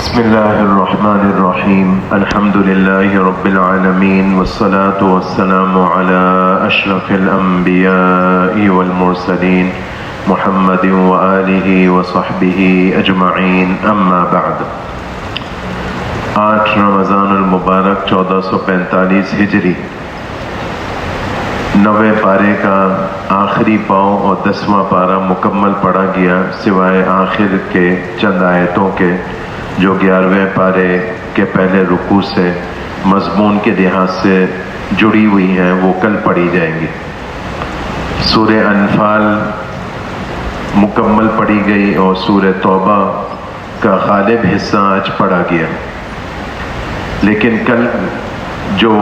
بسم اللہ الرحمن الرحیم الحمد للہ رب العالمین والصلاة والسلام علی اشرف الانبیاء والمرسلین محمد وآلہ وصحبہ اجمعین اما بعد۔ 8 رمضان المبارک 1445 ہجری، 9ویں پارے کا آخری پاؤں اور 10واں پارہ مکمل پڑھا گیا سوائے آخر کے چند آیتوں کے جو 11ویں پارے کے پہلے رکوع سے مضمون کے لحاظ سے جڑی ہوئی ہیں، وہ کل پڑھی جائیں گی۔ سورہ انفال مکمل پڑھی گئی اور سورہ توبہ کا غالب حصہ آج پڑھا گیا، لیکن کل جو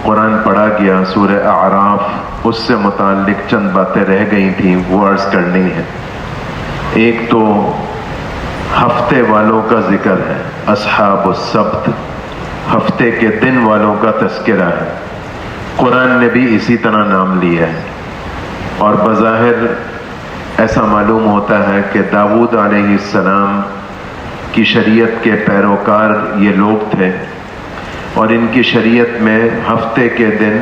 قرآن پڑھا گیا سورہ اعراف، اس سے متعلق چند باتیں رہ گئی تھیں، وہ عرض کرنی ہے۔ ایک تو ہفتے والوں کا ذکر ہے، اصحاب السبت، ہفتے کے دن والوں کا تذکرہ ہے۔ قرآن نے بھی اسی طرح نام لیا ہے، اور بظاہر ایسا معلوم ہوتا ہے کہ داؤد علیہ السلام کی شریعت کے پیروکار یہ لوگ تھے، اور ان کی شریعت میں ہفتے کے دن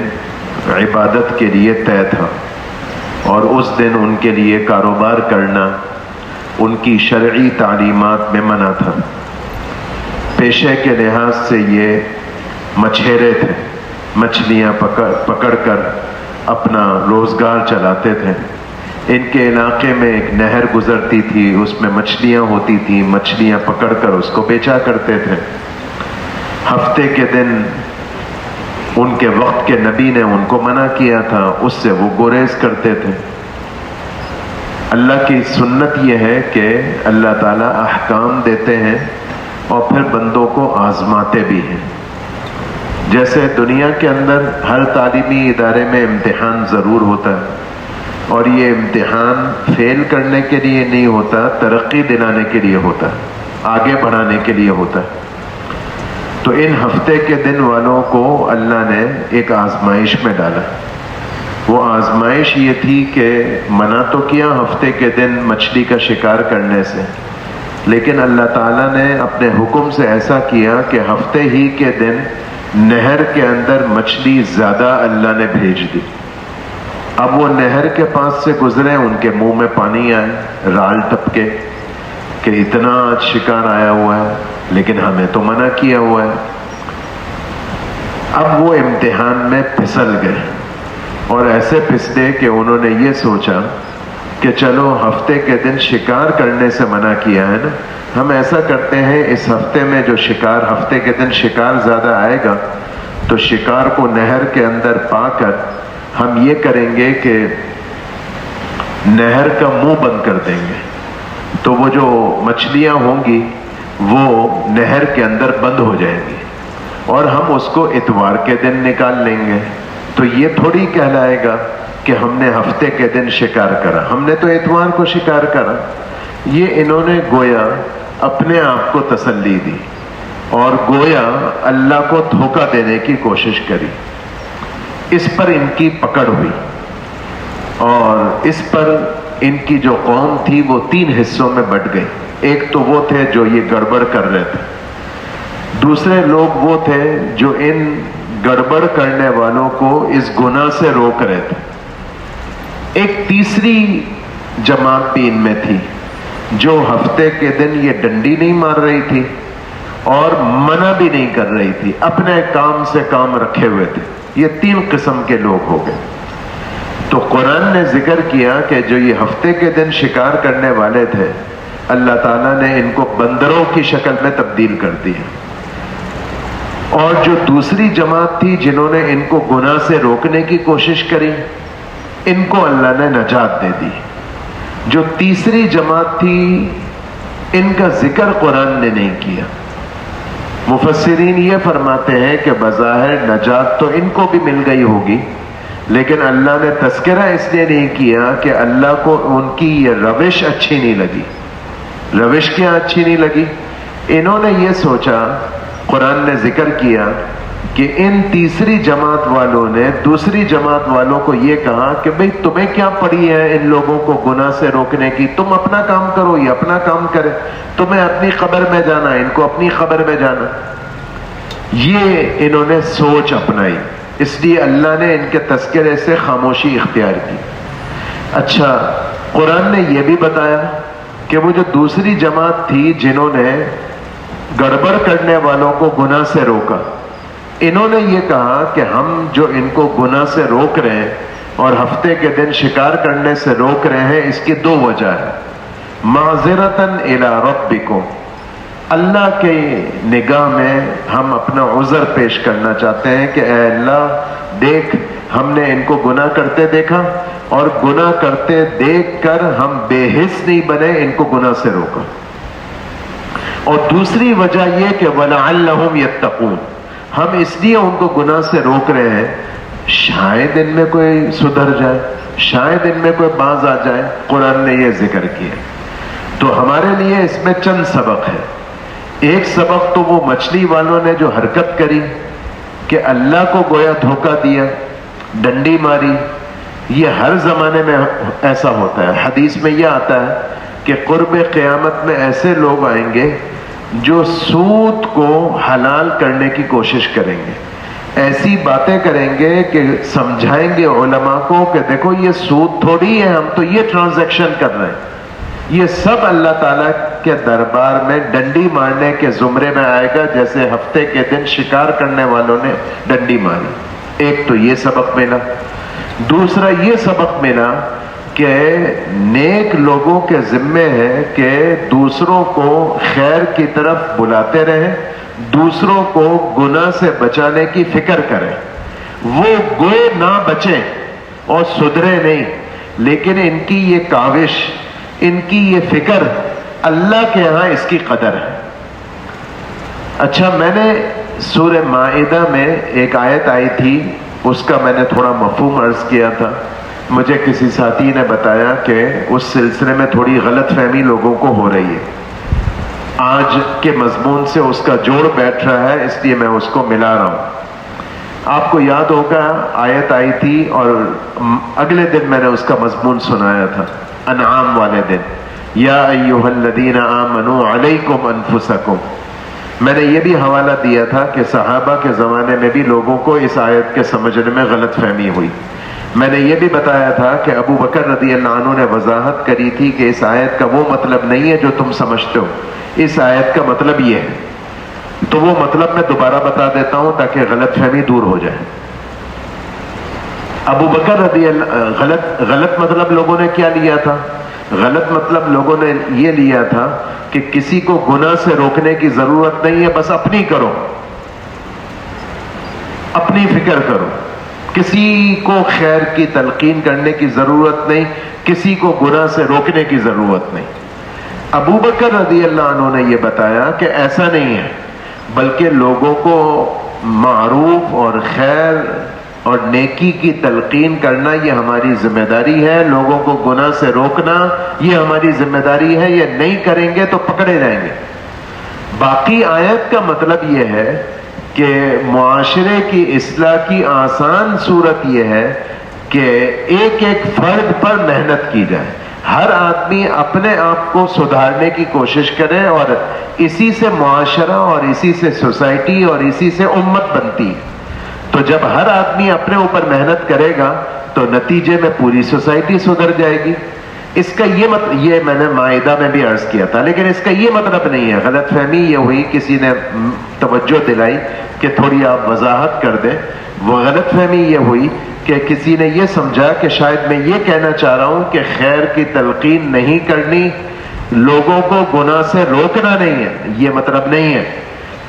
عبادت کے لیے طے تھا، اور اس دن ان کے لیے کاروبار کرنا ان کی شرعی تعلیمات میں منع تھا۔ پیشے کے لحاظ سے یہ مچھیرے تھے، مچھلیاں پکڑ کر اپنا روزگار چلاتے تھے۔ ان کے علاقے میں ایک نہر گزرتی تھی، اس میں مچھلیاں ہوتی تھیں، مچھلیاں پکڑ کر اس کو بیچا کرتے تھے۔ ہفتے کے دن ان کے وقت کے نبی نے ان کو منع کیا تھا، اس سے وہ گریز کرتے تھے۔ اللہ کی سنت یہ ہے کہ اللہ تعالیٰ احکام دیتے ہیں اور پھر بندوں کو آزماتے بھی ہیں۔ جیسے دنیا کے اندر ہر تعلیمی ادارے میں امتحان ضرور ہوتا ہے، اور یہ امتحان فیل کرنے کے لیے نہیں ہوتا، ترقی دلانے کے لیے ہوتا ہے، آگے بڑھانے کے لیے ہوتا ہے۔ تو ان ہفتے کے دن والوں کو اللہ نے ایک آزمائش میں ڈالا۔ وہ آزمائش یہ تھی کہ منع تو کیا ہفتے کے دن مچھلی کا شکار کرنے سے، لیکن اللہ تعالیٰ نے اپنے حکم سے ایسا کیا کہ ہفتے ہی کے دن نہر کے اندر مچھلی زیادہ اللہ نے بھیج دی۔ اب وہ نہر کے پاس سے گزرے، ان کے منہ میں پانی آئے، رال ٹپکے کہ اتنا آج شکار آیا ہوا ہے، لیکن ہمیں تو منع کیا ہوا ہے۔ اب وہ امتحان میں پھسل گئے، اور ایسے پھسلے کہ انہوں نے یہ سوچا کہ چلو ہفتے کے دن شکار کرنے سے منع کیا ہے نا، ہم ایسا کرتے ہیں اس ہفتے میں جو شکار، ہفتے کے دن شکار زیادہ آئے گا تو شکار کو نہر کے اندر پا کر ہم یہ کریں گے کہ نہر کا منہ بند کر دیں گے، تو وہ جو مچھلیاں ہوں گی وہ نہر کے اندر بند ہو جائیں گی، اور ہم اس کو اتوار کے دن نکال لیں گے۔ تو یہ تھوڑی کہلائے گا کہ ہم نے ہفتے کے دن شکار کرا، ہم نے تو اتوار کو شکار کرا۔ یہ انہوں نے گویا اپنے آپ کو تسلی دی، اور گویا اللہ کو دھوکہ دینے کی کوشش کری۔ اس پر ان کی پکڑ ہوئی، اور اس پر ان کی جو قوم تھی وہ 3 حصوں میں بٹ گئی۔ ایک تو وہ تھے جو یہ گڑبڑ کر رہے تھے، دوسرے لوگ وہ تھے جو ان گڑبڑ کرنے والوں کو اس گناہ سے روک رہے تھے، ایک تیسری جماعت بھی ان میں تھی جو ہفتے کے دن یہ ڈنڈی نہیں مار رہی تھی اور منع بھی نہیں کر رہی تھی، اپنے کام سے کام رکھے ہوئے تھے۔ یہ 3 قسم کے لوگ ہو گئے۔ تو قرآن نے ذکر کیا کہ جو یہ ہفتے کے دن شکار کرنے والے تھے، اللہ تعالیٰ نے ان کو بندروں کی شکل میں تبدیل کر دیا، اور جو دوسری جماعت تھی جنہوں نے ان کو گناہ سے روکنے کی کوشش کری، ان کو اللہ نے نجات دے دی۔ جو تیسری جماعت تھی ان کا ذکر قرآن نے نہیں کیا۔ مفسرین یہ فرماتے ہیں کہ بظاہر نجات تو ان کو بھی مل گئی ہوگی، لیکن اللہ نے تذکرہ اس لیے نہیں کیا کہ اللہ کو ان کی یہ روش اچھی نہیں لگی۔ روش کیا اچھی نہیں لگی؟ انہوں نے یہ سوچا، قرآن نے ذکر کیا کہ ان تیسری جماعت والوں نے دوسری جماعت والوں کو یہ کہا کہ بھئی تمہیں کیا پڑی ہے ان لوگوں کو گناہ سے روکنے کی، تم اپنا کام کرو، یہ اپنا کام کرے، تمہیں اپنی قبر میں جانا، ان کو اپنی قبر میں جانا۔ یہ انہوں نے سوچ اپنائی، اس لیے اللہ نے ان کے تذکرے سے خاموشی اختیار کی۔ اچھا، قرآن نے یہ بھی بتایا کہ وہ جو دوسری جماعت تھی جنہوں نے گڑبڑ کرنے والوں کو گناہ سے روکا، انہوں نے یہ کہا کہ ہم جو ان کو گناہ سے روک رہے ہیں اور ہفتے کے دن شکار کرنے سے روک رہے ہیں، اس کی دو وجہ ہے۔ معذرتاً الی ربکم، اللہ کے نگاہ میں ہم اپنا عذر پیش کرنا چاہتے ہیں کہ اے اللہ دیکھ، ہم نے ان کو گناہ کرتے دیکھا اور گناہ کرتے دیکھ کر ہم بے حس نہیں بنے، ان کو گناہ سے روکا۔ اور دوسری وجہ یہ کہ وَلَعَلَّهُمْ يَتَّقُونَ، ہم اس لیے ان کو گناہ سے روک رہے ہیں شاید ان میں کوئی سدھر جائے، شاید ان میں کوئی باز آ جائے۔ قرآن نے یہ ذکر کیا۔ تو ہمارے لیے اس میں چند سبق ہے۔ ایک سبق تو وہ مچھلی والوں نے جو حرکت کری کہ اللہ کو گویا دھوکہ دیا، ڈنڈی ماری، یہ ہر زمانے میں ایسا ہوتا ہے۔ حدیث میں یہ آتا ہے کہ قرب قیامت میں ایسے لوگ آئیں گے جو سود کو حلال کرنے کی کوشش کریں گے، ایسی باتیں کریں گے کہ سمجھائیں گے علماء کو کہ دیکھو یہ سود تھوڑی ہے، ہم تو یہ ٹرانزیکشن کر رہے ہیں۔ یہ سب اللہ تعالیٰ کے دربار میں ڈنڈی مارنے کے زمرے میں آئے گا، جیسے ہفتے کے دن شکار کرنے والوں نے ڈنڈی ماری۔ ایک تو یہ سبق ملا۔ دوسرا یہ سبق ملا کہ نیک لوگوں کے ذمے ہے کہ دوسروں کو خیر کی طرف بلاتے رہیں، دوسروں کو گناہ سے بچانے کی فکر کریں۔ وہ گوئے نہ بچیں اور سدھرے نہیں، لیکن ان کی یہ کاوش، ان کی یہ فکر اللہ کے ہاں اس کی قدر ہے۔ اچھا، میں نے سورہ مائدہ میں ایک آیت آئی تھی، اس کا میں نے تھوڑا مفہوم عرض کیا تھا۔ مجھے کسی ساتھی نے بتایا کہ اس سلسلے میں تھوڑی غلط فہمی لوگوں کو ہو رہی ہے، آج کے مضمون سے اس کا جوڑ بیٹھ رہا ہے، اس لیے میں اس کو ملا رہا ہوں۔ آپ کو یاد ہوگا آیت آئی تھی اور اگلے دن میں نے اس کا مضمون سنایا تھا، انعام والے دن، یا ایھا الذین آمنوا علیکم انفسکم۔ میں نے یہ بھی حوالہ دیا تھا کہ صحابہ کے زمانے میں بھی لوگوں کو اس آیت کے سمجھنے میں غلط فہمی ہوئی۔ میں نے یہ بھی بتایا تھا کہ ابو بکر رضی اللہ عنہ نے وضاحت کری تھی کہ اس آیت کا وہ مطلب نہیں ہے جو تم سمجھتے ہو، اس آیت کا مطلب یہ ہے۔ تو وہ مطلب میں دوبارہ بتا دیتا ہوں تاکہ غلط فہمی دور ہو جائے۔ ابو بکر رضی اللہ غلط مطلب لوگوں نے کیا لیا تھا؟ غلط مطلب لوگوں نے یہ لیا تھا کہ کسی کو گناہ سے روکنے کی ضرورت نہیں ہے، بس اپنی کرو، اپنی فکر کرو، کسی کو خیر کی تلقین کرنے کی ضرورت نہیں، کسی کو گناہ سے روکنے کی ضرورت نہیں۔ ابو بکر رضی اللہ عنہ نے یہ بتایا کہ ایسا نہیں ہے، بلکہ لوگوں کو معروف اور خیر اور نیکی کی تلقین کرنا یہ ہماری ذمہ داری ہے، لوگوں کو گناہ سے روکنا یہ ہماری ذمہ داری ہے، یہ نہیں کریں گے تو پکڑے جائیں گے۔ باقی آیت کا مطلب یہ ہے کہ معاشرے کی اصلاح کی آسان صورت یہ ہے کہ ایک ایک فرد پر محنت کی جائے، ہر آدمی اپنے آپ کو سدھارنے کی کوشش کرے، اور اسی سے معاشرہ اور اسی سے سوسائٹی اور اسی سے امت بنتی ہے۔ تو جب ہر آدمی اپنے اوپر محنت کرے گا تو نتیجے میں پوری سوسائٹی سدھر جائے گی۔ اس کا یہ مطلب، یہ میں نے مائدہ میں بھی عرض کیا تھا، لیکن اس کا یہ مطلب نہیں ہے، غلط فہمی یہ ہوئی، کسی نے توجہ دلائی کہ تھوڑی آپ وضاحت کر دیں۔ وہ غلط فہمی یہ ہوئی کہ کسی نے یہ سمجھا کہ شاید میں یہ کہنا چاہ رہا ہوں کہ خیر کی تلقین نہیں کرنی، لوگوں کو گناہ سے روکنا نہیں ہے، یہ مطلب نہیں ہے۔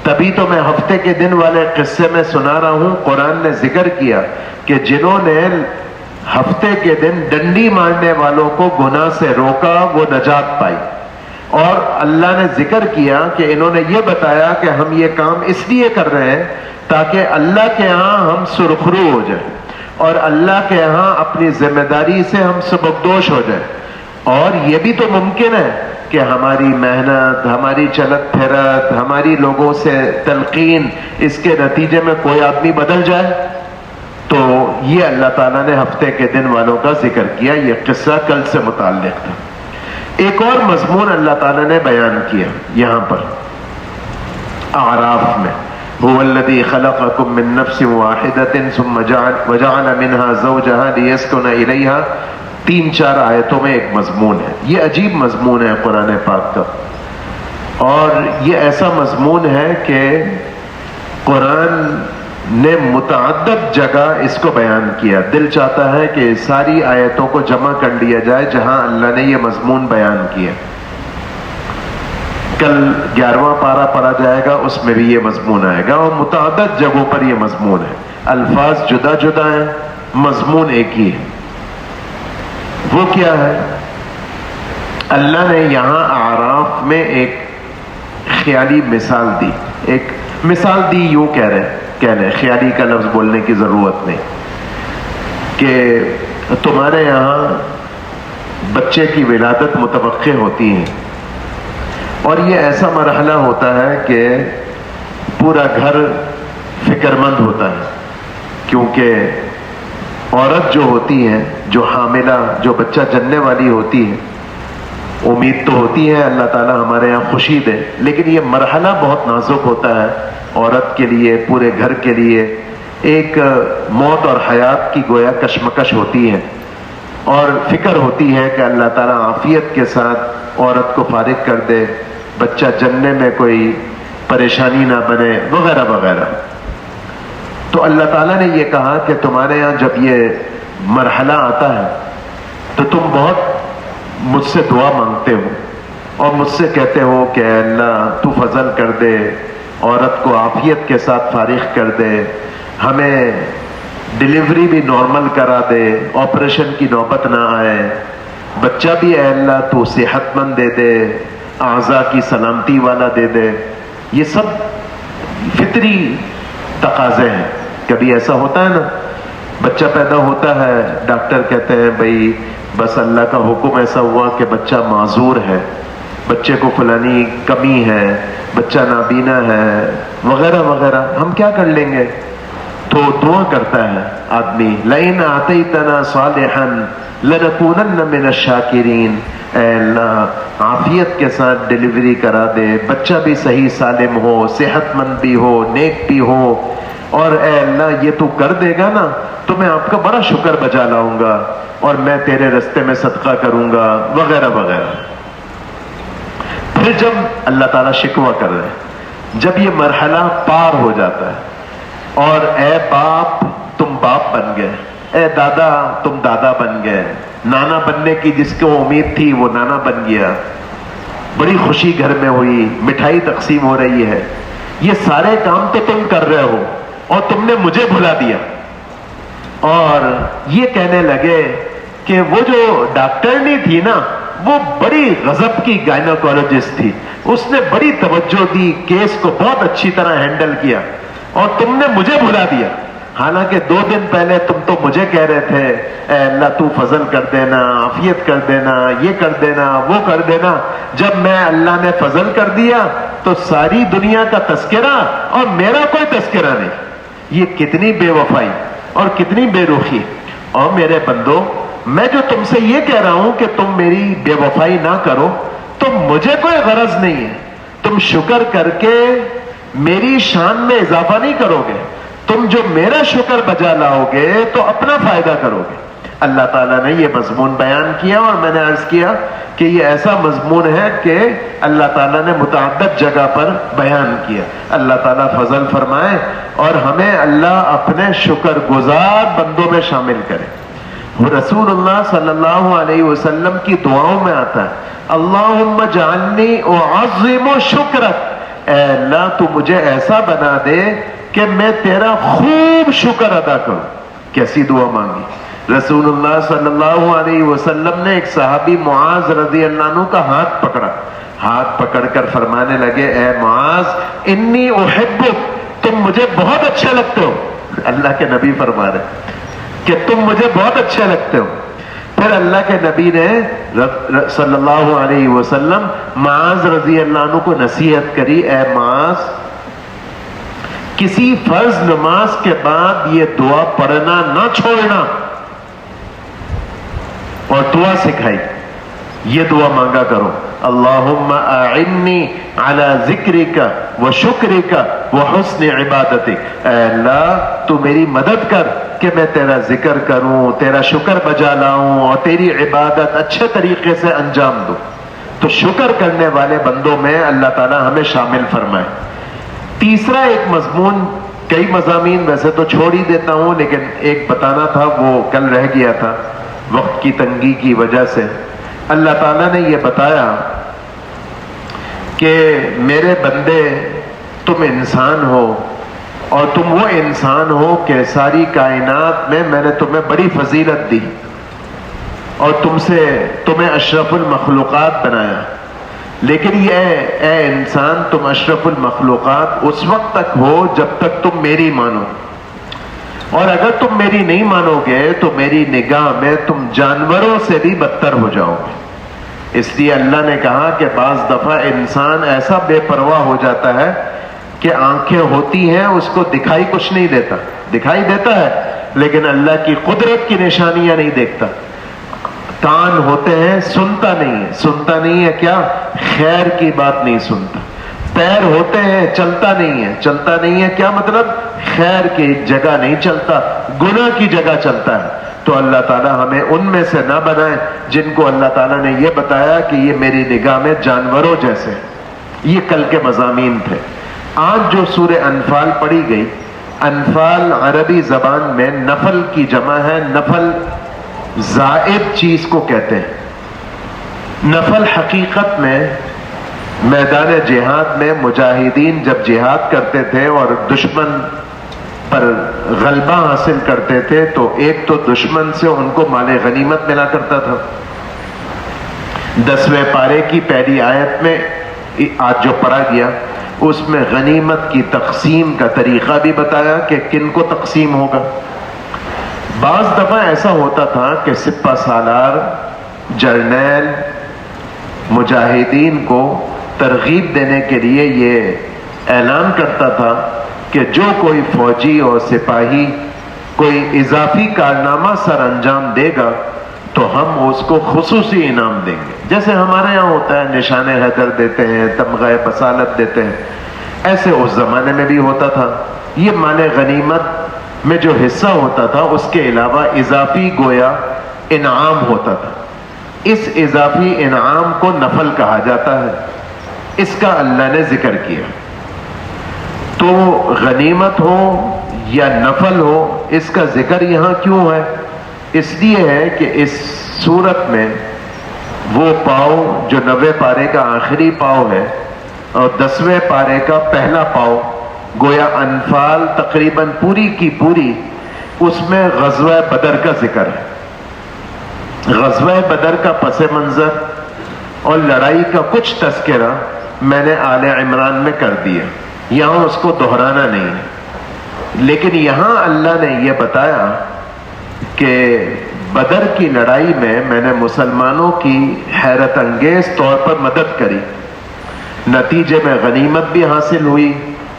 تبھی تو میں ہفتے کے دن والے قصے میں سنا رہا ہوں، قرآن نے ذکر کیا کہ جنہوں نے ہفتے کے دن ڈنڈی مارنے والوں کو گناہ سے روکا وہ نجات پائی، اور اللہ نے ذکر کیا کہ انہوں نے یہ بتایا کہ ہم یہ کام اس لیے کر رہے ہیں تاکہ اللہ کے ہاں ہم سرخرو ہو جائیں اور اللہ کے ہاں اپنی ذمہ داری سے ہم سبکدوش ہو جائیں، اور یہ بھی تو ممکن ہے کہ ہماری محنت، ہماری چلت پھرت، ہماری لوگوں سے تلقین، اس کے نتیجے میں کوئی آدمی بدل جائے. تو یہ اللہ تعالیٰ نے ہفتے کے دن والوں کا ذکر کیا. یہ قصہ کل سے متعلق تھا. ایک اور مضمون اللہ تعالیٰ نے بیان کیا یہاں پر اعراف میں. هو الذي خلقكم من نفس واحدة ثم وجعل منها زوجها ليسكن إليها. 3-4 آیتوں میں ایک مضمون ہے. یہ عجیب مضمون ہے قرآن پاک کا، اور یہ ایسا مضمون ہے کہ قرآن نے متعدد جگہ اس کو بیان کیا. دل چاہتا ہے کہ ساری آیتوں کو جمع کر لیا جائے جہاں اللہ نے یہ مضمون بیان کیا. کل 11واں پارہ پڑھا جائے گا، اس میں بھی یہ مضمون آئے گا، اور متعدد جگہوں پر یہ مضمون ہے. الفاظ جدا جدا ہیں، مضمون ایک ہی ہے. وہ کیا ہے؟ اللہ نے یہاں اعراف میں ایک خیالی مثال دی. ایک مثال دی، یوں کہہ رہے خیالی کا لفظ بولنے کی ضرورت نہیں، کہ تمہارے یہاں بچے کی ولادت متوقع ہوتی ہے، اور یہ ایسا مرحلہ ہوتا ہے کہ پورا گھر فکر مند ہوتا ہے، کیونکہ عورت جو ہوتی ہے، جو حاملہ، جو بچہ جننے والی ہوتی ہے، امید تو ہوتی ہے اللہ تعالیٰ ہمارے یہاں خوشی دے، لیکن یہ مرحلہ بہت نازک ہوتا ہے عورت کے لیے، پورے گھر کے لیے. ایک موت اور حیات کی گویا کشمکش ہوتی ہے، اور فکر ہوتی ہے کہ اللہ تعالیٰ عافیت کے ساتھ عورت کو فارغ کر دے، بچہ جننے میں کوئی پریشانی نہ بنے، وغیرہ وغیرہ. تو اللہ تعالیٰ نے یہ کہا کہ تمہارے یہاں جب یہ مرحلہ آتا ہے تو تم بہت مجھ سے دعا مانگتے ہو، اور مجھ سے کہتے ہو کہ اے اللہ تو فضل کر دے، عورت کو عافیت کے ساتھ فارغ کر دے، ہمیں ڈیلیوری بھی نارمل کرا دے، آپریشن کی نوبت نہ آئے، بچہ بھی اے اللہ تو صحت مند دے دے، اعضاء کی سلامتی والا دے دے. یہ سب فطری تقاضے ہیں. کبھی ایسا ہوتا ہے نا، بچہ پیدا ہوتا ہے، ڈاکٹر کہتے ہیں بھئی بس اللہ کا حکم ایسا ہوا کہ بچہ معذور ہے، بچے کو فلانی کمی ہے، بچہ نابینا ہے، وغیرہ وغیرہ. ہم کیا کر لیں گے؟ تو دعا کرتا ہے آدمی، لَإِنْ آتَيْتَنَا صَالِحًا لَنَكُونَنَّ مِنَ الشَّاكِرِينَ. اے اللہ عافیت کے ساتھ ڈیلیوری کرا دے، بچہ بھی صحیح سالم ہو، صحت مند بھی ہو، نیک بھی ہو، اور اے اللہ یہ تو کر دے گا نا تو میں آپ کا بڑا شکر بجا لاؤں گا، اور میں تیرے رستے میں صدقہ کروں گا، وغیرہ وغیرہ. پھر جب اللہ تعالیٰ شکوہ کر رہے ہیں، جب یہ مرحلہ پار ہو جاتا ہے، اور اے باپ تم باپ بن گئے، اے دادا تم دادا بن گئے، نانا بننے کی جس کو امید تھی وہ نانا بن گیا، بڑی خوشی گھر میں ہوئی، مٹھائی تقسیم ہو رہی ہے، یہ سارے کام تو تم کر رہے ہو اور تم نے مجھے بھلا دیا. اور یہ کہنے لگے کہ وہ جو ڈاکٹرنی تھی نا، وہ بڑی غضب کی گائنوکولوجسٹ تھی، اس نے بڑی توجہ دی، کیس کو بہت اچھی طرح ہینڈل کیا، اور تم نے مجھے بھلا دیا. حالانکہ 2 دن پہلے تم تو مجھے کہہ رہے تھے اے اللہ تو فضل کر دینا، عافیت کر دینا، یہ کر دینا، وہ کر دینا. جب میں اللہ نے فضل کر دیا تو ساری دنیا کا تذکرہ اور میرا کوئی تذکرہ نہیں. یہ کتنی بے وفائی اور کتنی بے رخی. اور میرے بندو، میں جو تم سے یہ کہہ رہا ہوں کہ تم میری بے وفائی نہ کرو، تو مجھے کوئی غرض نہیں ہے. تم شکر کر کے میری شان میں اضافہ نہیں کرو گے، تم جو میرا شکر بجا لاؤ گے تو اپنا فائدہ کرو گے. اللہ تعالیٰ نے یہ مضمون بیان کیا، اور میں نے عرض کیا کہ یہ ایسا مضمون ہے کہ اللہ تعالیٰ نے متعدد جگہ پر بیان کیا. اللہ تعالیٰ فضل فرمائے اور ہمیں اللہ اپنے شکر گزار بندوں میں شامل کرے. رسول اللہ صلی اللہ علیہ وسلم کی دعاؤں میں آتا ہے، اللہم اجعلنی اعظم شکرک، اے اللہ تو مجھے ایسا بنا دے کہ میں تیرا خوب شکر ادا کروں. کیسی دعا مانگی. رسول اللہ صلی اللہ علیہ وسلم نے ایک صحابی معاذ رضی اللہ عنہ کا ہاتھ پکڑا، ہاتھ پکڑ کر فرمانے لگے اے معاذ انی احبک، تم مجھے بہت اچھے لگتے ہو. اللہ کے نبی فرما رہے کہ تم مجھے بہت اچھے لگتے ہو. پھر اللہ کے نبی نے صلی اللہ علیہ وسلم معاذ رضی اللہ عنہ کو نصیحت کری، اے معاذ کسی فرض نماز کے بعد یہ دعا پڑھنا نہ چھوڑنا، اور دعا سکھائی، یہ دعا مانگا کرو، اللہم اعنی علی ذکرک و شکرک و حسن عبادتک، اے اللہ تو میری مدد کر کہ میں تیرا ذکر کروں، تیرا شکر بجا لاؤں اور تیری عبادت اچھے طریقے سے انجام دوں۔ تو شکر کرنے والے بندوں میں اللہ تعالی ہمیں شامل فرمائے۔ تیسرا ایک مضمون، کئی مضامین ویسے تو چھوڑ ہی دیتا ہوں لیکن ایک بتانا تھا، وہ کل رہ گیا تھا وقت کی تنگی کی وجہ سے۔ اللہ تعالیٰ نے یہ بتایا کہ میرے بندے تم انسان ہو اور تم وہ انسان ہو کہ ساری کائنات میں میں نے تمہیں بڑی فضیلت دی اور تمہیں اشرف المخلوقات بنایا، لیکن یہ اے انسان تم اشرف المخلوقات اس وقت تک ہو جب تک تم میری مانو، اور اگر تم میری نہیں مانو گے تو میری نگاہ میں تم جانوروں سے بھی بدتر ہو جاؤ گے۔ اس لیے اللہ نے کہا کہ بعض دفعہ انسان ایسا بے پرواہ ہو جاتا ہے کہ آنکھیں ہوتی ہیں اس کو دکھائی کچھ نہیں دیتا، دکھائی دیتا ہے لیکن اللہ کی قدرت کی نشانیاں نہیں دیکھتا، کان ہوتے ہیں سنتا نہیں ہے کیا؟ خیر کی بات نہیں سنتا، پیر ہوتے ہیں چلتا نہیں ہے کیا مطلب؟ خیر کی جگہ نہیں چلتا، گناہ کی جگہ چلتا ہے۔ تو اللہ تعالیٰ ہمیں ان میں سے نہ بنائے جن کو اللہ تعالیٰ نے یہ بتایا کہ یہ میری نگاہ میں جانوروں جیسے۔ یہ کل کے مضامین تھے۔ آج جو سورہ انفال پڑھی گئی، انفال عربی زبان میں نفل کی جمع ہے، نفل زائد چیز کو کہتے ہیں۔ نفل حقیقت میں میدان جہاد میں مجاہدین جب جہاد کرتے تھے اور دشمن پر غلبہ حاصل کرتے تھے تو ایک تو دشمن سے ان کو مال غنیمت ملا کرتا تھا۔ 10ویں پارے کی پہلی آیت میں آج جو پڑھا گیا اس میں غنیمت کی تقسیم کا طریقہ بھی بتایا کہ کن کو تقسیم ہوگا۔ بعض دفعہ ایسا ہوتا تھا کہ سپہ سالار، جرنیل مجاہدین کو ترغیب دینے کے لیے یہ اعلان کرتا تھا کہ جو کوئی فوجی اور سپاہی کوئی اضافی کارنامہ سر انجام دے گا تو ہم اس کو خصوصی انعام دیں گے، جیسے ہمارے یہاں ہوتا ہے نشان حیدر دیتے ہیں، تمغہ بصالت دیتے ہیں، ایسے اس زمانے میں بھی ہوتا تھا۔ یہ مال غنیمت میں جو حصہ ہوتا تھا اس کے علاوہ اضافی گویا انعام ہوتا تھا، اس اضافی انعام کو نفل کہا جاتا ہے، اس کا اللہ نے ذکر کیا۔ تو غنیمت ہو یا نفل ہو، اس کا ذکر یہاں کیوں ہے؟ اس لیے ہے کہ اس سورت میں وہ پاؤ جو 90 پارے کا آخری پاؤ ہے اور 10ویں پارے کا پہلا پاؤ، گویا انفال تقریباً پوری کی پوری اس میں غزوہ بدر کا ذکر ہے۔ غزوہ بدر کا پس منظر اور لڑائی کا کچھ تذکرہ میں نے آل عمران میں کر دیا، یہاں اس کو دہرانا نہیں ہے، لیکن یہاں اللہ نے یہ بتایا کہ بدر کی لڑائی میں نے مسلمانوں کی حیرت انگیز طور پر مدد کری، نتیجے میں غنیمت بھی حاصل ہوئی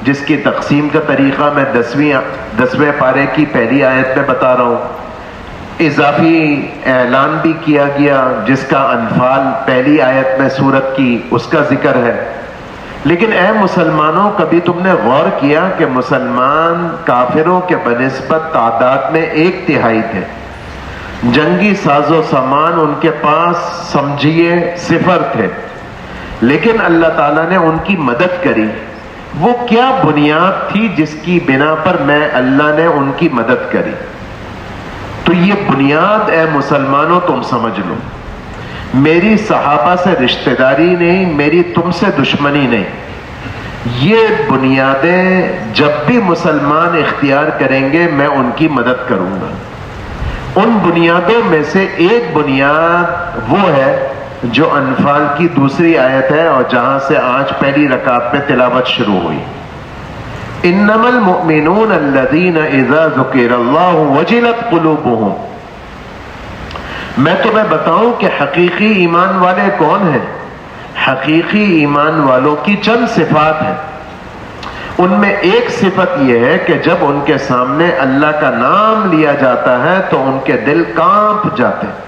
جس کی تقسیم کا طریقہ میں 10ویں پارے کی پہلی آیت میں بتا رہا ہوں، اضافی اعلان بھی کیا گیا جس کا انفال پہلی آیت میں سورت کی اس کا ذکر ہے۔ لیکن اے مسلمانوں، کبھی تم نے غور کیا کہ مسلمان کافروں کے بنسبت تعداد میں 1/3 تھے، جنگی ساز و سامان ان کے پاس سمجھیے 0 تھے، لیکن اللہ تعالیٰ نے ان کی مدد کری۔ وہ کیا بنیاد تھی جس کی بنا پر میں اللہ نے ان کی مدد کری؟ تو یہ بنیاد اے مسلمانوں تم سمجھ لو، میری صحابہ سے رشتہ داری نہیں، میری تم سے دشمنی نہیں، یہ بنیادیں جب بھی مسلمان اختیار کریں گے میں ان کی مدد کروں گا۔ ان بنیادوں میں سے ایک بنیاد وہ ہے جو انفال کی 2 آیت ہے اور جہاں سے آج پہلی رکعت میں تلاوت شروع ہوئی، انما المؤمنون الذین اذا ذکر اللہ وجلت قلوبہم، میں تمہیں بتاؤں کہ حقیقی ایمان والے کون ہیں؟ حقیقی ایمان والوں کی چند صفات ہیں. ان میں ایک صفت یہ ہے کہ جب ان کے سامنے اللہ کا نام لیا جاتا ہے تو ان کے دل کانپ جاتے ہیں.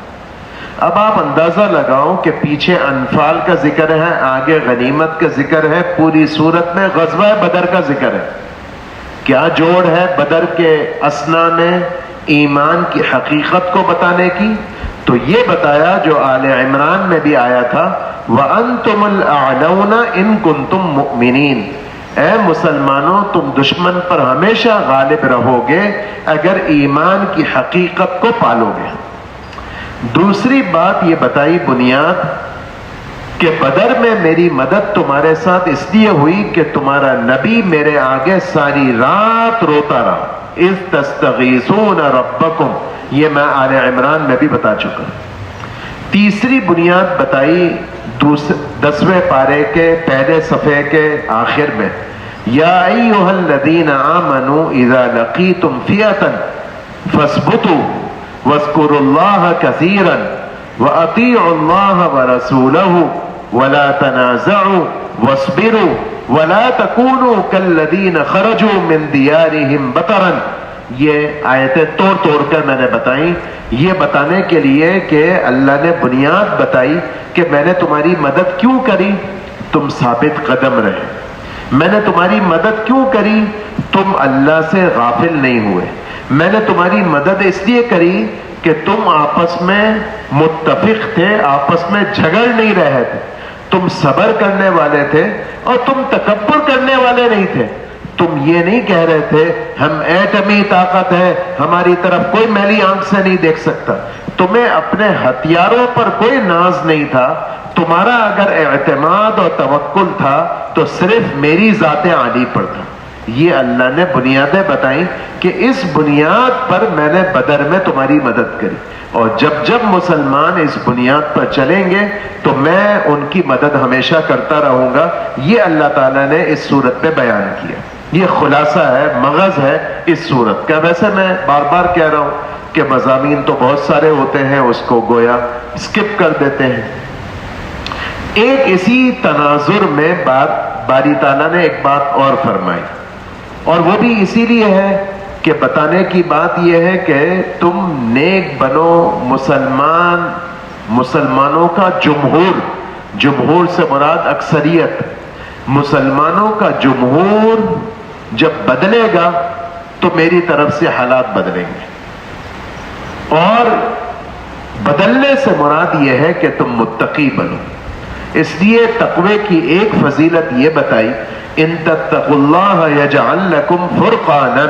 اب آپ اندازہ لگاؤ کہ پیچھے انفال کا ذکر ہے، آگے غنیمت کا ذکر ہے، پوری صورت میں غزوہ بدر کا ذکر ہے. کیا جوڑ ہے بدر کے اسنا میں ایمان کی حقیقت کو بتانے کی؟ تو یہ بتایا جو آل عمران میں بھی آیا تھا، وَأَنْتُمُ الْأَعْلَوْنَ إِن كُنْتُم مُؤْمِنِينَ. اے مسلمانوں، تم دشمن پر ہمیشہ غالب رہو گے اگر ایمان کی حقیقت کو پالو گے. دوسری بات یہ بتائی بنیاد کہ بدر میں میری مدد تمہارے ساتھ اس لیے ہوئی کہ تمہارا نبی میرے آگے ساری رات روتا رہا. اذ تستغیثون ربکم، یہ میں آل عمران میں بھی بتا چکا. تیسری بنیاد بتائی 10ویں پارے کے پہلے صفحے کے آخر میں، یا ایھا الذین آمنوا اذا لقیتم فئۃ فاثبتوا واذکروا اللہ کثیرا واطیعوا اللہ ورسولہ ولا تنازعوا واصبروا ولا تکونوا کالذین خرجوا من دیارہم بطرا. یہ آیتیں توڑ توڑ کر میں نے بتائیں، یہ بتانے کے لیے کہ اللہ نے بنیاد بتائی کہ میں نے تمہاری مدد کیوں کری، تم ثابت قدم رہے. میں نے تمہاری مدد کیوں کری، تم اللہ سے غافل نہیں ہوئے. میں نے تمہاری مدد اس لیے کری کہ تم آپس میں متفق تھے، آپس میں جھگڑ نہیں رہے تھے، تم صبر کرنے والے تھے اور تم تکبر کرنے والے نہیں تھے. تم یہ نہیں کہہ رہے تھے ہم ایٹمی طاقت ہے، ہماری طرف کوئی میلی آنکھ سے نہیں دیکھ سکتا. تمہیں اپنے ہتھیاروں پر کوئی ناز نہیں تھا. تمہارا اگر اعتماد اور توکل تھا تو صرف میری ذات عالی پر تھا. یہ اللہ نے بنیادیں بتائیں کہ اس بنیاد پر میں نے بدر میں تمہاری مدد کری، اور جب جب مسلمان اس بنیاد پر چلیں گے تو میں ان کی مدد ہمیشہ کرتا رہوں گا. یہ اللہ تعالیٰ نے اس صورت میں بیان کیا. یہ خلاصہ ہے، مغز ہے اس صورت کا. ویسے میں بار بار کہہ رہا ہوں کہ مضامین تو بہت سارے ہوتے ہیں، اس کو گویا اسکپ کر دیتے ہیں. ایک اسی تناظر میں باری تعالیٰ نے ایک بات اور فرمائی، اور وہ بھی اسی لیے ہے کہ بتانے کی بات یہ ہے کہ تم نیک بنو. مسلمانوں کا جمہور سے مراد اکثریت، مسلمانوں کا جمہور جب بدلے گا تو میری طرف سے حالات بدلیں گے. اور بدلنے سے مراد یہ ہے کہ تم متقی بنو. اس لیے تقوی کی ایک فضیلت یہ بتائی، ان تتقوا اللہ یجعل لکم فرقانا.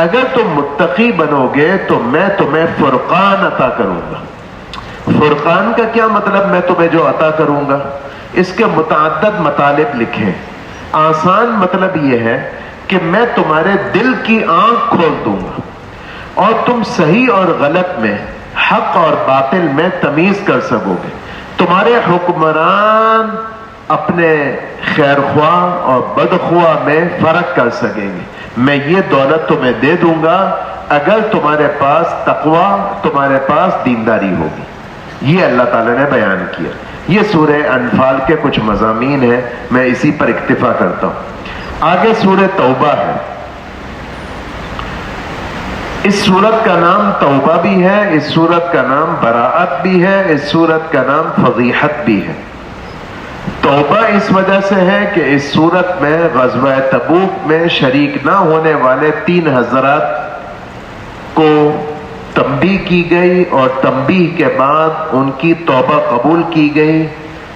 اگر تم متقی بنو گے تو میں تمہیں فرقان عطا کروں گا. فرقان کا کیا مطلب؟ میں تمہیں جو عطا کروں گا اس کے متعدد مطالب لکھیں. آسان مطلب یہ ہے کہ میں تمہارے دل کی آنکھ کھول دوں گا اور تم صحیح اور غلط میں، حق اور باطل میں تمیز کر سکو گے. تمہارے حکمران اپنے خیر خواہ اور بدخواہ میں فرق کر سکیں گے. میں یہ دولت تمہیں دے دوں گا اگر تمہارے پاس تقوی، تمہارے پاس دینداری ہوگی. یہ اللہ تعالیٰ نے بیان کیا. یہ سورہ انفال کے کچھ مضامین ہیں، میں اسی پر اکتفا کرتا ہوں. آگے سورہ توبہ ہے. اس سورت کا نام توبہ بھی ہے، اس سورت کا نام براءت بھی ہے، اس سورت کا نام فضیحت بھی ہے. توبہ اس وجہ سے ہے کہ اس سورت میں غزوہ تبوک میں شریک نہ ہونے والے 3 حضرات کو تنبیہ کی گئی، اور تنبیہ کے بعد ان کی توبہ قبول کی گئی،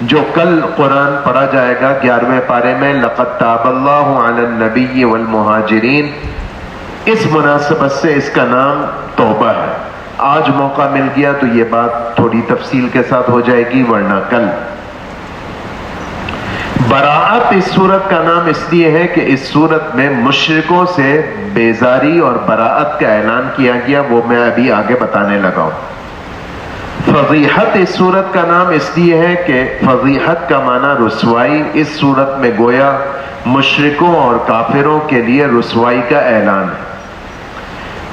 جو کل قرآن پڑھا جائے گا 11ویں پارے میں، لقد تاب اللہ علی النبی والمہاجرین. اس مناسبت سے اس کا نام توبہ ہے. آج موقع مل گیا تو یہ بات تھوڑی تفصیل کے ساتھ ہو جائے گی، ورنہ کل. براءت اس سورت کا نام اس لیے ہے کہ اس سورت میں مشرکوں سے بیزاری اور براءت کا اعلان کیا گیا، وہ میں ابھی آگے بتانے لگا ہوں. فضیحت اس سورت کا نام اس لیے ہے کہ فضیحت کا معنی رسوائی. اس سورت میں گویا مشرکوں اور کافروں کے لیے رسوائی کا اعلان ہے.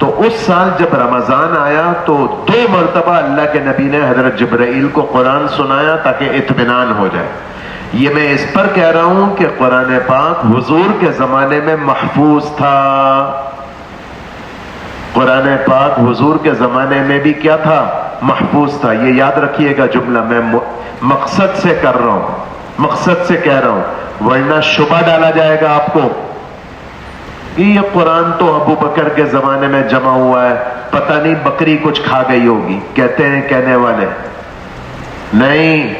تو اس سال جب رمضان آیا تو 2 مرتبہ اللہ کے نبی نے حضرت جبرائیل کو قرآن سنایا تاکہ اطمینان ہو جائے. یہ میں اس پر کہہ رہا ہوں کہ قرآن پاک حضور کے زمانے میں محفوظ تھا. قرآن پاک حضور کے زمانے میں بھی کیا تھا؟ محفوظ تھا. یہ یاد رکھیے گا جملہ میں مقصد سے کر رہا ہوں، مقصد سے کہہ رہا ہوں، ورنہ شبہ ڈالا جائے گا آپ کو کہ یہ قرآن تو ابو بکر کے زمانے میں جمع ہوا ہے، پتہ نہیں بکری کچھ کھا گئی ہوگی، کہتے ہیں کہنے والے. نہیں،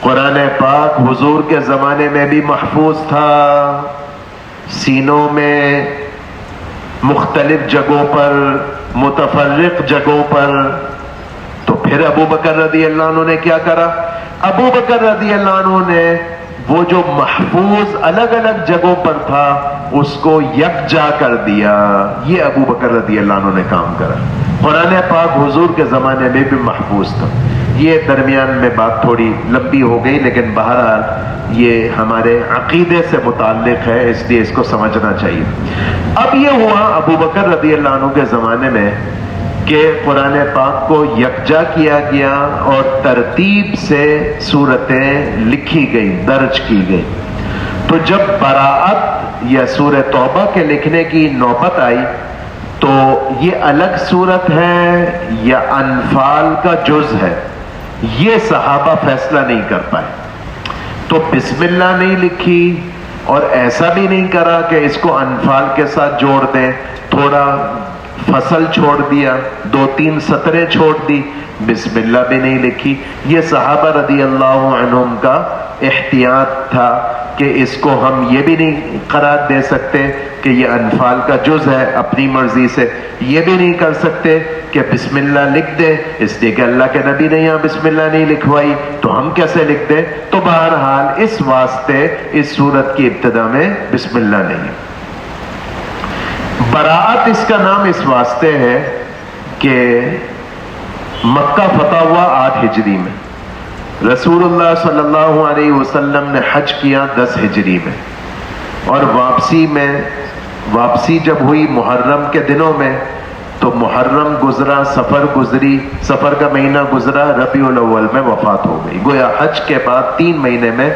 قرآن پاک حضور کے زمانے میں بھی محفوظ تھا، سینوں میں مختلف جگہوں پر، متفرق جگہوں پر. تو پھر ابو بکر رضی اللہ عنہ نے کیا کرا؟ ابو بکر رضی اللہ عنہ نے وہ جو محفوظ الگ الگ جگہوں پر تھا اس کو یکجا کر دیا. یہ ابو بکر رضی اللہ عنہ نے کام کرا. قرآن پاک حضور کے زمانے میں بھی محفوظ تھا. یہ درمیان میں بات تھوڑی لمبی ہو گئی، لیکن بہرحال یہ ہمارے عقیدے سے متعلق ہے، اس لیے اس کو سمجھنا چاہیے. اب یہ ہوا ابو بکر رضی اللہ عنہ کے زمانے میں کہ قرآن پاک کو یکجا کیا گیا اور ترتیب سے سورتیں لکھی گئی، درج کی گئی. تو جب براءت یا سورہ توبہ کے لکھنے کی نوبت آئی تو یہ الگ سورت ہے یا انفال کا جز ہے، یہ صحابہ فیصلہ نہیں کر پائے. تو بسم اللہ نہیں لکھی اور ایسا بھی نہیں کرا کہ اس کو انفال کے ساتھ جوڑ دیں، تھوڑا فصل چھوڑ دیا، 2-3 سطریں چھوڑ دی، بسم اللہ بھی نہیں لکھی. یہ صحابہ رضی اللہ عنہم کا احتیاط تھا کہ اس کو ہم یہ بھی نہیں قرار دے سکتے کہ یہ انفال کا جز ہے اپنی مرضی سے، یہ بھی نہیں کر سکتے کہ بسم اللہ لکھ دے، اس لیے کہ اللہ کے نبی نے یہاں بسم اللہ نہیں لکھوائی تو ہم کیسے لکھ دیں. تو بہرحال اس واسطے اس سورت کی ابتدا میں بسم اللہ نہیں. براءت اس کا نام اس واسطے ہے کہ مکہ فتح ہوا 8 ہجری میں، رسول اللہ صلی اللہ علیہ وسلم نے حج کیا 10 ہجری میں، اور واپسی جب ہوئی محرم کے دنوں میں تو محرم گزرا، سفر گزری، سفر کا مہینہ گزرا، ربیع الاول میں وفات ہو گئی. گویا حج کے بعد 3 مہینے میں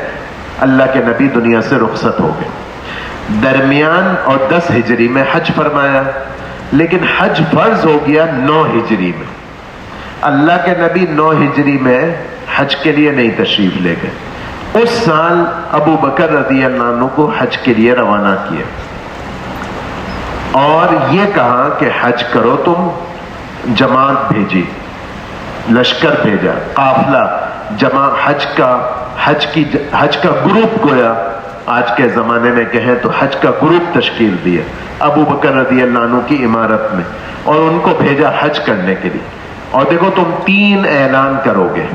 اللہ کے نبی دنیا سے رخصت ہو گئے. درمیان اور 10 ہجری میں حج فرمایا، لیکن حج فرض ہو گیا 9 ہجری میں. اللہ کے نبی 9 ہجری میں حج کے لیے نہیں تشریف لے گئے. اس سال ابو بکر رضی اللہ عنہ کو حج کے لیے روانہ کیا اور یہ کہا کہ حج کرو. تم جماعت بھیجی، لشکر بھیجا، قافلہ جمع، حج کا گروپ، گویا آج کے زمانے میں کہیں تو حج کا گروپ تشکیل دیا ابو بکر رضی اللہ عنہ کی عمارت میں اور ان کو بھیجا حج کرنے کے لیے. اور دیکھو تم 3 اعلان کرو گے.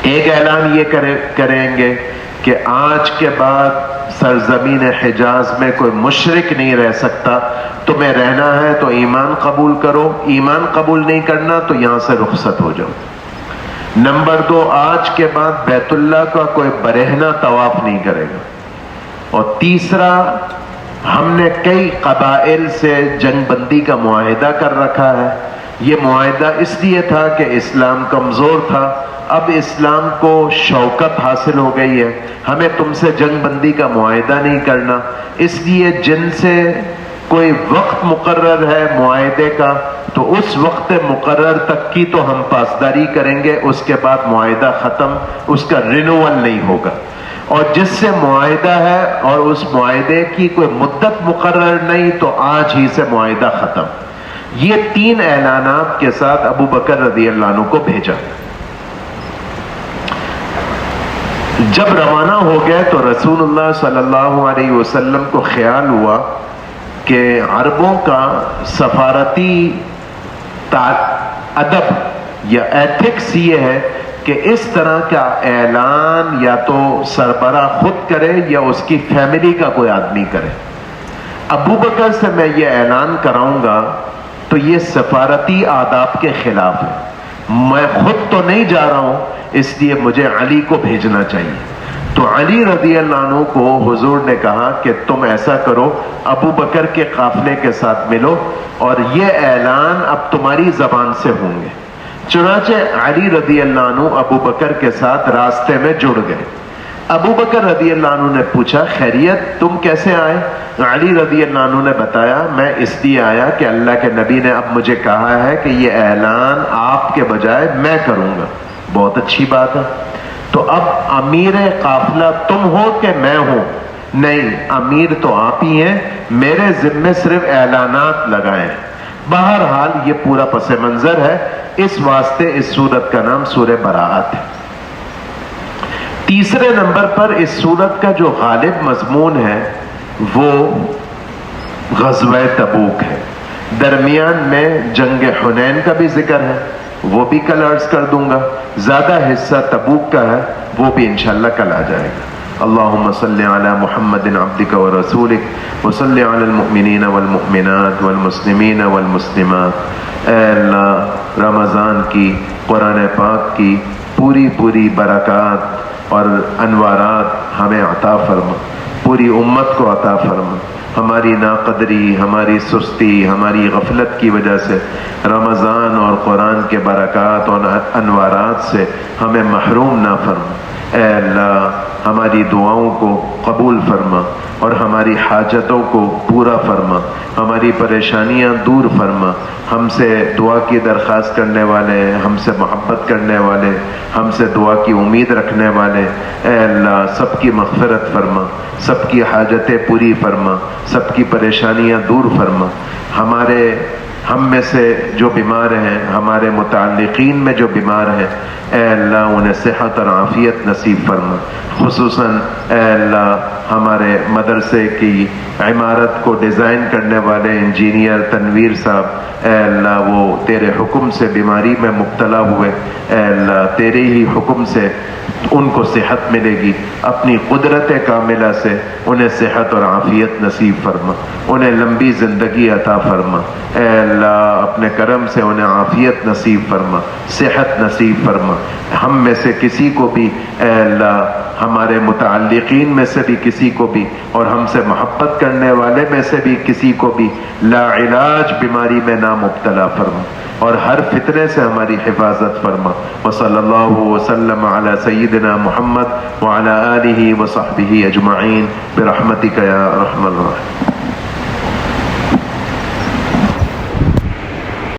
ایک اعلان یہ کریں گے کہ آج کے بعد سرزمین حجاز میں کوئی مشرک نہیں رہ سکتا، تمہیں رہنا ہے تو ایمان قبول کرو، ایمان قبول نہیں کرنا تو یہاں سے رخصت ہو جاؤ. نمبر 2، آج کے بعد بیت اللہ کا کوئی برہنہ طواف نہیں کرے گا. اور تیسرا، ہم نے کئی قبائل سے جنگ بندی کا معاہدہ کر رکھا ہے. یہ معاہدہ اس لیے تھا کہ اسلام کمزور تھا، اب اسلام کو شوکت حاصل ہو گئی ہے، ہمیں تم سے جنگ بندی کا معاہدہ نہیں کرنا. اس لیے جن سے کوئی وقت مقرر ہے معاہدے کا تو اس وقت مقرر تک کی تو ہم پاسداری کریں گے، اس کے بعد معاہدہ ختم، اس کا رینوول نہیں ہوگا. اور جس سے معاہدہ ہے اور اس معاہدے کی کوئی مدت مقرر نہیں تو آج ہی سے معاہدہ ختم. یہ 3 اعلانات کے ساتھ ابو بکر رضی اللہ عنہ کو بھیجا. جب روانہ ہو گئے تو رسول اللہ صلی اللہ علیہ وسلم کو خیال ہوا کہ عربوں کا سفارتی ادب یا ایتھکس یہ ہے کہ اس طرح کا اعلان یا تو سربراہ خود کرے یا اس کی فیملی کا کوئی آدمی کرے. ابو بکر سے میں یہ اعلان کراؤں گا تو یہ سفارتی آداب کے خلاف ہے، میں خود تو نہیں جا رہا ہوں، اس لیے مجھے علی کو بھیجنا چاہیے. تو علی رضی اللہ عنہ کو حضور نے کہا کہ تم ایسا کرو، ابو بکر کے قافلے کے ساتھ ملو اور یہ اعلان اب تمہاری زبان سے ہوں گے۔ چنانچہ علی رضی اللہ عنہ ابو بکر کے ساتھ راستے میں جڑ گئے۔ ابو بکر رضی اللہ عنہ نے پوچھا خیریت تم کیسے آئے؟ علی رضی اللہ عنہ نے بتایا میں اس لیے آیا کہ اللہ کے نبی نے اب مجھے کہا ہے کہ یہ اعلان آپ کے بجائے میں کروں گا۔ بہت اچھی بات ہے، تو اب امیر قافلہ تم ہو کہ میں ہوں؟ نہیں، امیر تو آپ ہی ہیں، میرے ذمے صرف اعلانات لگائیں۔ بہرحال یہ پورا پس منظر ہے، اس واسطے اس سورت کا نام سورہ براءت ہے۔ تیسرے نمبر پر اس سورت کا جو غالب مضمون ہے وہ غزوہ تبوک ہے۔ درمیان میں جنگ حنین کا بھی ذکر ہے، وہ بھی کل عرض کر دوں گا۔ زیادہ حصہ تبوک کا ہے، وہ بھی انشاءاللہ کل آ جائے گا۔ اللہم صلی علی محمد عبدک و رسولک وصلی علی المؤمنین والمؤمنات والمسلمین والمسلمات۔ اے اللہ رمضان کی، قرآن پاک کی پوری برکات اور انوارات ہمیں عطا فرما، پوری امت کو عطا فرما۔ ہماری ناقدری، ہماری سستی، ہماری غفلت کی وجہ سے رمضان اور قرآن کے برکات اور انوارات سے ہمیں محروم نہ فرما۔ اے اللہ ہماری دعاؤں کو قبول فرما اور ہماری حاجتوں کو پورا فرما، ہماری پریشانیاں دور فرما۔ ہم سے دعا کی درخواست کرنے والے، ہم سے محبت کرنے والے، ہم سے دعا کی امید رکھنے والے، اے اللہ سب کی مغفرت فرما، سب کی حاجتیں پوری فرما، سب کی پریشانیاں دور فرما۔ ہم میں سے جو بیمار ہیں، ہمارے متعلقین میں جو بیمار ہیں، اے اللہ انہیں صحت اور عافیت نصیب فرما۔ خصوصاً اے اللہ ہمارے مدرسے کی عمارت کو ڈیزائن کرنے والے انجینئر تنویر صاحب، اے اللہ وہ تیرے حکم سے بیماری میں مبتلا ہوئے، اے اللہ تیرے ہی حکم سے ان کو صحت ملے گی، اپنی قدرت کاملہ سے انہیں صحت اور عافیت نصیب فرما، انہیں لمبی زندگی عطا فرما۔ اے اللہ اپنے کرم سے انہیں عافیت نصیب فرما، صحت نصیب فرما۔ ہم میں سے کسی کو بھی اے اللہ، ہمارے متعلقین میں سے بھی کسی کو بھی اور ہم سے محبت کرنے والے میں سے بھی کسی کو بھی لا علاج بیماری میں نہ مبتلا فرما اور ہر فتنے سے ہماری حفاظت فرما۔ وصلی اللہ وسلم علی سیدنا محمد وعلی آلہ وصحبہ اجمعین برحمتک یا ارحم الراحمین۔